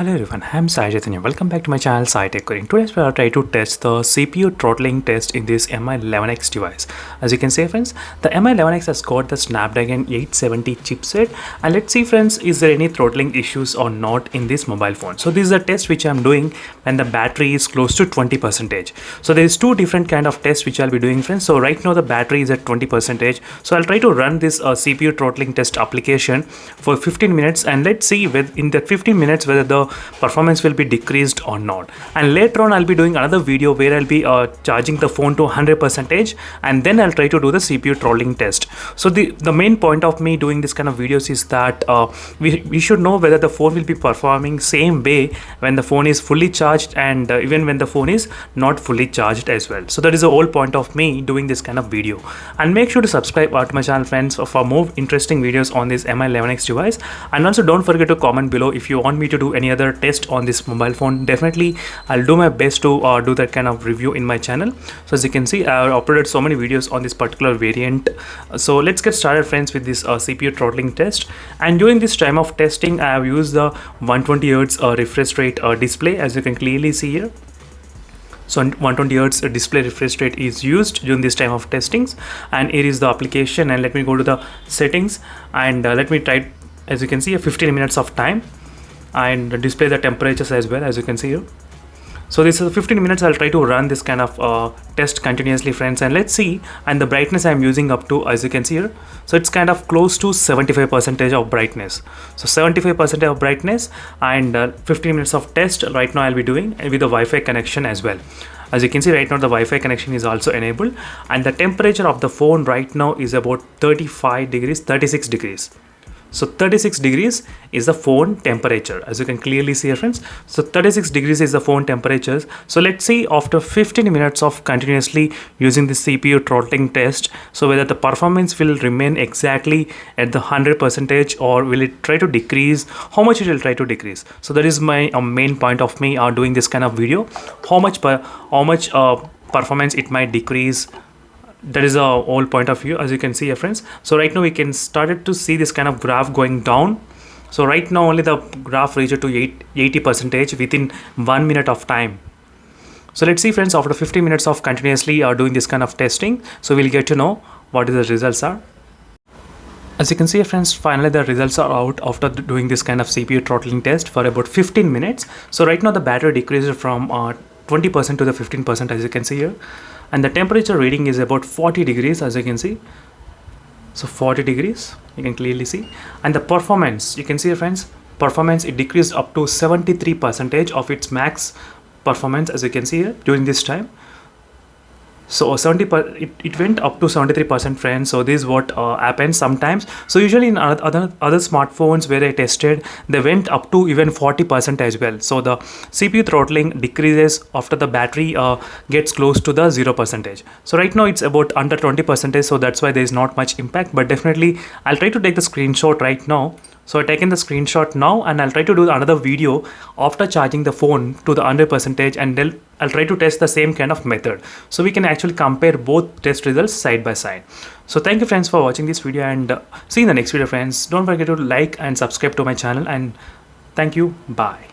Hello everyone, I'm Sai Chaitanya. Welcome back to my channel Sai Tech Coding. Today I'll try to test the CPU throttling test in this Mi11X device. As you can see friends, the Mi11X has got the Snapdragon 870 chipset, and let's see friends, is there any throttling issues or not in this mobile phone. So this is a test which I'm doing when the battery is close to 20%. So there is two different kind of tests which I'll be doing friends. So right now the battery is at 20%. So I'll try to run this CPU throttling test application for 15 minutes, and let's see whether in that 15 minutes whether the performance will be decreased or not. And later on I'll be doing another video where I'll be charging the phone to 100%, and then I'll try to do the CPU throttling test. So the main point of me doing this kind of videos is that we should know whether the phone will be performing same way when the phone is fully charged and even when the phone is not fully charged as well. So that is the whole point of me doing this kind of video. And make sure to subscribe to my channel friends for more interesting videos on this Mi11X device. And also don't forget to comment below if you want me to do any other test on this mobile phone. Definitely I'll do my best to do that kind of review in my channel. So as you can see, I've uploaded so many videos on this particular variant. So let's get started friends with this CPU throttling test. And during this time of testing, I have used the 120Hz refresh rate display, as you can clearly see here. So 120Hz display refresh rate is used during this time of testings. And here is the application, and let me go to the settings and let me try, as you can see, 15 minutes of time, and display the temperatures as well, as you can see here. So this is 15 minutes. I'll try to run this kind of test continuously friends, and let's see. And the brightness I'm using up to, as you can see here, so it's kind of close to 75% of brightness. So 75% of brightness, and 15 minutes of test right now I'll be doing with the Wi-Fi connection as well. As you can see right now, the Wi-Fi connection is also enabled, and the temperature of the phone right now is about 35 degrees, 36 degrees. So 36 degrees is the phone temperature, as you can clearly see here friends. So 36 degrees is the phone temperatures. So let's see after 15 minutes of continuously using the CPU throttling test, so whether the performance will remain exactly at the 100% or will it try to decrease, how much it will try to decrease. So that is my main point of me doing this kind of video, how much performance it might decrease. That is a whole point of view, as you can see here friends. So right now we can started to see this kind of graph going down. So right now only the graph reached to 80% within 1 minute of time. So let's see friends, after 50 minutes of continuously doing this kind of testing, so we'll get to know what the results are. As you can see friends, finally the results are out after doing this kind of CPU throttling test for about 15 minutes. So right now the battery decreased from 20% to the 15%, as you can see here. And the temperature reading is about 40 degrees, as you can see. So 40 degrees, you can clearly see. And the performance, you can see friends, performance, it decreased up to 73% of its max performance, as you can see here during this time. So it went up to 73% friends. So this is what happens sometimes. So usually in other smartphones where I tested, they went up to even 40% as well. So the CPU throttling decreases after the battery gets close to the 0%. So right now it's about under 20%. So that's why there is not much impact, but definitely I'll try to take the screenshot right now. So I've taken the screenshot now, and I'll try to do another video after charging the phone to the 100%, and then I'll try to test the same kind of method. So we can actually compare both test results side by side. So thank you friends for watching this video, and see you in the next video friends. Don't forget to like and subscribe to my channel, and thank you. Bye.